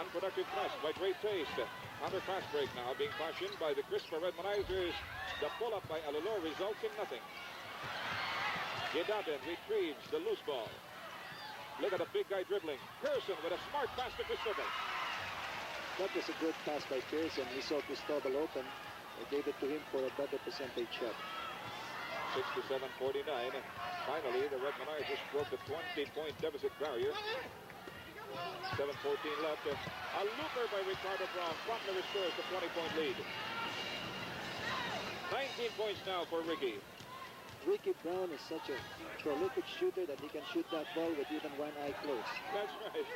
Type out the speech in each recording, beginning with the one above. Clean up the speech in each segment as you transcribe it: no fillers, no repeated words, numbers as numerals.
Unproductive thrust by Great Taste. Counter fast break now being cautioned by the Crispa Redmanizers. The pull-up by Alulor results in nothing. Gidaben retrieves the loose ball. Look at the big guy dribbling. Pearson with a smart pass to Cristobal. That was a good pass by Pearson. He saw Cristobal open. They gave it to him for a better percentage shot. 67-49. Finally, the Redmanizers broke the 20-point deficit barrier. 7:14 left. A looper by Ricardo Brown promptly restores the 20-point lead. 19 points now for Ricky. Ricky Brown is such a prolific shooter that he can shoot that ball with even one eye closed. That's right.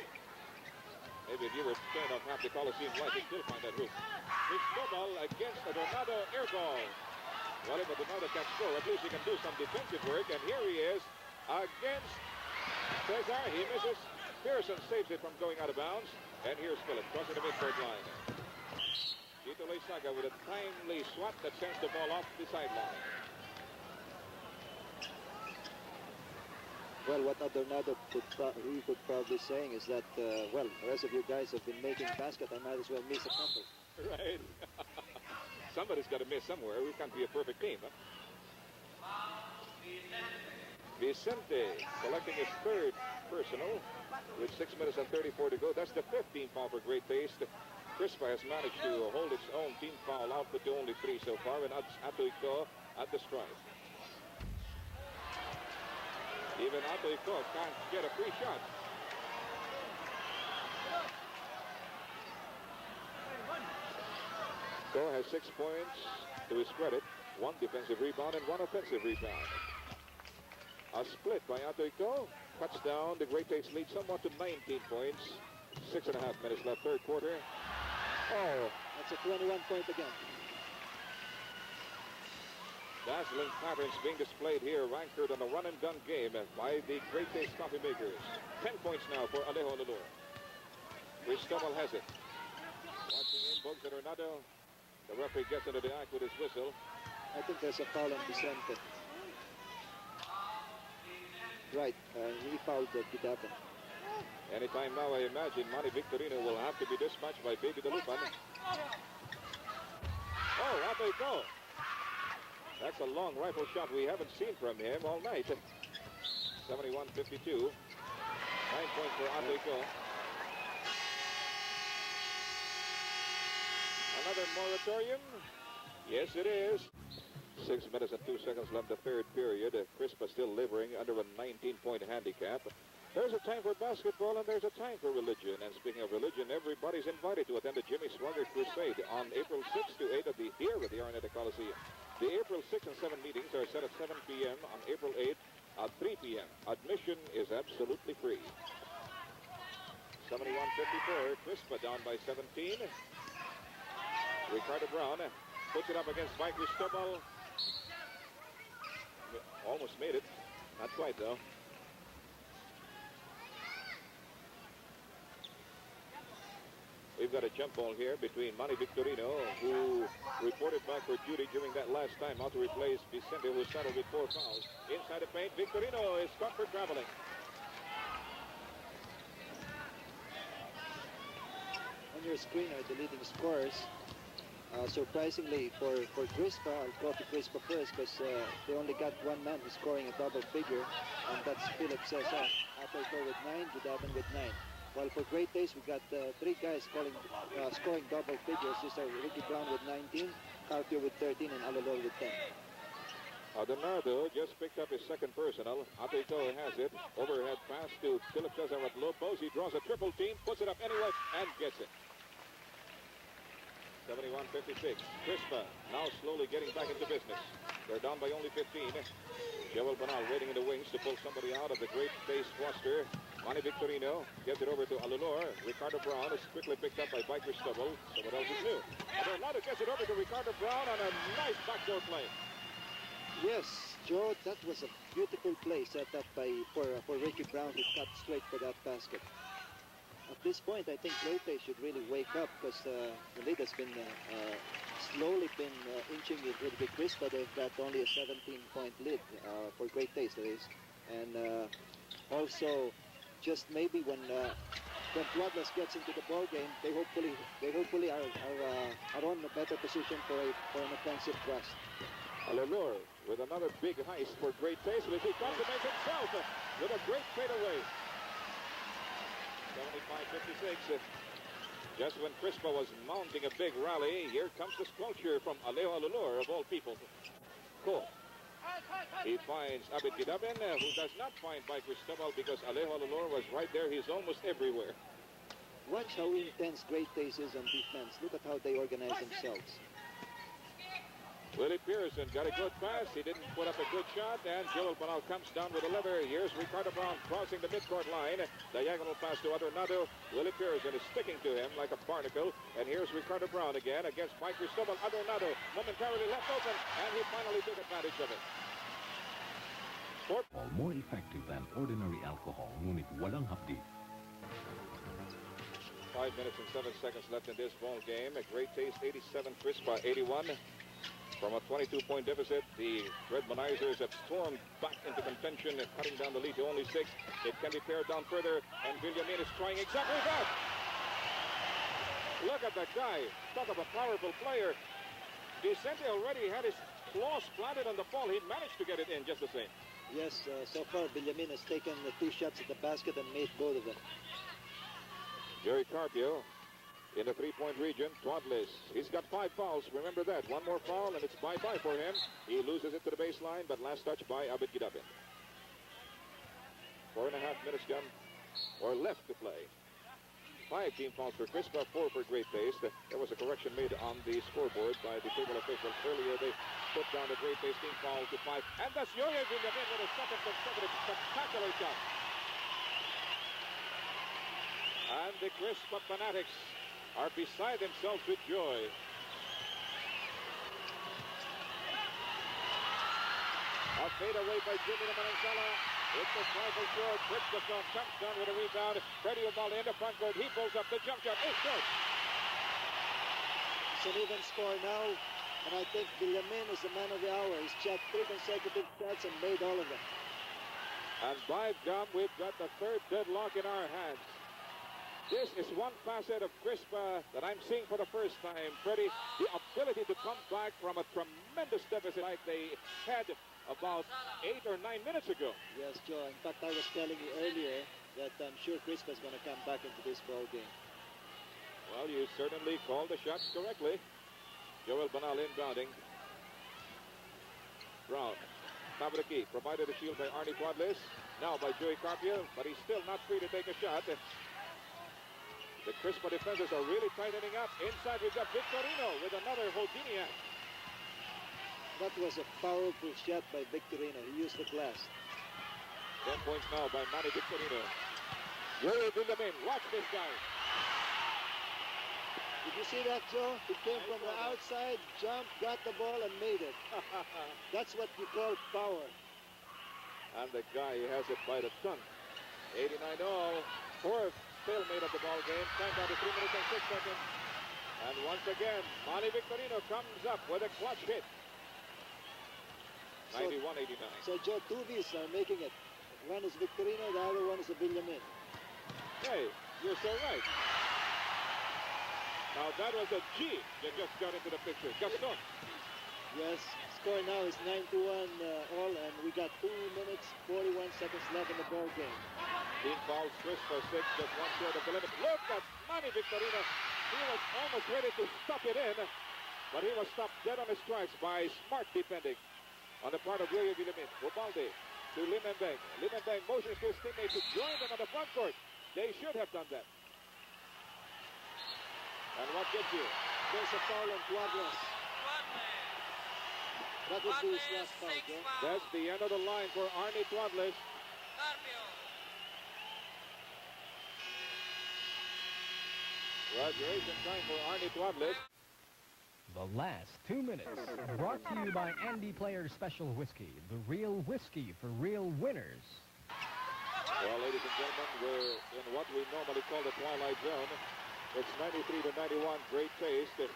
Maybe if you were staying off half the Coliseum light, you'd still find that hoop. Cristobal against a Donato air ball. Well, but Donato can't score. At least he can do some defensive work. And here he is against Cesar. He misses. Pearson saves it from going out of bounds. And here's Phillips crossing the midcourt line. Gito Leisaga with a timely swat that sends the ball off the sideline. Well, what Adornado could probably saying is that, well, the rest of you guys have been making basket. I might as well miss a couple. Right. Somebody's got to miss somewhere. We can't be a perfect team, huh? Vicente collecting his third personal with 6 minutes and 34 to go. That's the 15th foul for Great Taste. Crispa has managed to hold its own team foul output to only 3 so far, and Atoiko at the stripe. Even Atoiko can't get a free shot. Go has 6 points to his credit, 1 defensive rebound and 1 offensive rebound. A split by Atoiko cuts down the Great Taste lead somewhat to 19 points. 6.5 minutes left, third quarter. Oh, that's a 21-point again. Dazzling patterns being displayed here, anchored on a run-and-gun game by the Great Taste coffee makers. 10 points now for Alejo Alulor. Cristobal has it. Watching in, Bogs and Ornado. The referee gets into the act with his whistle. I think there's a foul on Vicente. Right, he fouled Gidaben. Anytime now, I imagine Manny Victorino will have to be dispatched by Baby Dalupan. Oh, Atoiko. That's a long rifle shot we haven't seen from him all night. 71-52. 9 points for Atoiko. Another moratorium? Yes, it is. 6 minutes and 2 seconds left the third period. Crispa still laboring under a 19-point handicap. There's a time for basketball and there's a time for religion. And speaking of religion, everybody's invited to attend the Jimmy Swaggart Crusade on April 6 to 8 here at the Araneta Coliseum. The April 6 and 7 meetings are set at 7 p.m. on April 8 at 3 p.m. Admission is absolutely free. 71-54, Crispa down by 17. Ricardo Brown puts it up against Mike Cristobal. Almost made it. Not quite, though. We've got a jump ball here between Manny Victorino, who reported back for duty during that last time, out to replace Vicente, who settled with 4 fouls. Inside the paint, Victorino is caught for traveling. On your screen are the leading scorers. Surprisingly for Crispa, I'll go to Crispa first because they only got one man who's scoring a double figure, and that's Philip Cesar. Atoiko with 9, Gidaben with 9. While for Great Taste, we got 3 guys scoring double figures. These are Ricky Brown with 19, Carpio with 13, and Alulor with 10. Adonardo just picked up his second personal. Atoiko has it. Overhead pass to Philip Cesar at low post. He draws a triple team, puts it up anyway, and gets it. 71-56. Crispa now slowly getting back into business. They're down by only 15. Joel Banal waiting in the wings to pull somebody out of the Great Taste roster. Manny Victorino gets it over to Alulor. Ricardo Brown is quickly picked up by Mike Cristobal. So what else is new? Adornado gets it over to Ricardo Brown on a nice backdoor play. Yes, Joe, that was a beautiful play set up for Ricky Brown, who cut straight for that basket. At this point, I think Great Taste should really wake up because the lead has been slowly inching it with Crispa. They've got only a 17-point lead for Great Taste, that is. And also, just maybe when when Tuadlas gets into the ball game, they hopefully are on a better position for an offensive thrust. Alolor with another big heist for great pace as he consummates himself with a great fadeaway. 75-56. Just when Crispa was mounting a big rally, here comes the sculpture from Alejo Alolor, of all people. Cool. He finds Abid Gidabin, who does not find by Cristobal because Alejo Alolor was right there. He's almost everywhere. Watch how intense Great Pace is on defense. Look at how they organize themselves. Willie Pearson got a good pass. He didn't put up a good shot, and Joel Banal comes down with a leather. Here's Ricardo Brown crossing the midcourt line. Diagonal pass to Adornado. Willie Pearson is sticking to him like a barnacle. And here's Ricardo Brown again against Mike Cristobal. Adornado momentarily left open, and he finally took advantage of it. More effective than ordinary alcohol, ngunit walang hapdi. 5 minutes and 7 seconds left in this ball game. A Great Taste 87, Crispa 81. From a 22-point deficit, the Red Manizers have stormed back into contention, cutting down the lead to only 6. It can be pared down further, and Villamin is trying exactly that. Look at that guy. Talk of a powerful player. Vicente already had his claws planted on the ball. He managed to get it in just the same. Yes, so far Villamin has taken the 2 shots at the basket and made both of them. Jerry Carpio in the 3-point region. Tuadlas, he's got 5 fouls. Remember that. One more foul, and it's bye-bye for him. He loses it to the baseline, but last touch by Abid Gidabin. 4.5 minutes gone, or left to play. 5 team fouls for Crispa, 4 for Great Pace. There was a correction made on the scoreboard by the table officials. Earlier, they put down the Great Pace team foul to 5. And that's Yoye Villamin with a second consecutive spectacular shot. And the Crispa fanatics are beside themselves with joy. A fadeaway by Jimmy Manansala. It's a trifle short. Fritz Gaston comes down with a rebound. Freddie Ubalde in the front court. He pulls up the jump shot. It's short. It's an even score now, and I think Villamin is the man of the hour. He's shot 3 consecutive shots and made all of them. And by gum, we've got the 3rd deadlock in our hands. This is one facet of Crispa that I'm seeing for the first time, Freddie. The ability to come back from a tremendous deficit like they had about 8 or 9 minutes ago. Yes, Joe. In fact, I was telling you earlier that I'm sure Crispa is going to come back into this ball game. Well, you certainly called the shots correctly. Joel Banal inbounding. Brown, top of the key, provided a shield by Arnie Tuadlas. Now by Joey Carpio, but he's still not free to take a shot. The Crispa defenders are really tightening up. Inside, we've got Victorino with another Houdiniac. That was a powerful shot by Victorino. He used the glass. 10 points now by Manny Victorino. Yoye Villamin, watch this guy. Did you see that, Joe? He came from the outside, jumped, got the ball, and made it. That's what you call power. And the guy has it by the ton. 89-all. 4th stalemate of the ball game. Time down to 3 minutes and 6 seconds. And once again, Manny Victorino comes up with a clutch hit. 91-89. So, Joe, 2 V's are making it. One is Victorino, the other one is a Villamin. Hey, you're so right. Now that was a G that just got into the picture. Gaston. Yes, score now is 9-1 all, and we got 2 minutes, 41 seconds left in the ball game. Team fouls, Crispa 6, just 1 short of the limit. Look at Manny Victorino. He was almost ready to stop it in, but he was stopped dead on his tracks by smart defending on the part of Yoye Villamin. Ubalde to Limenbeng. Limenbeng motions to his teammate to join them on the front court. They should have done that. And what gives you? There's a foul on Tuadlas. That would be his last foul, Joe. That's the end of the line for Arnie Tuadlas. Graduation time for Arnie Tuadlas. The last 2 minutes, brought to you by Andy Player's Special Whiskey, the real whiskey for real winners. Well, ladies and gentlemen, we're in what we normally call the twilight zone. It's 93-91, Great Taste.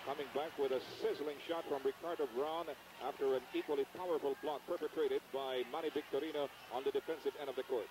Coming back with a sizzling shot from Ricardo Brown after an equally powerful block perpetrated by Manny Victorino on the defensive end of the court.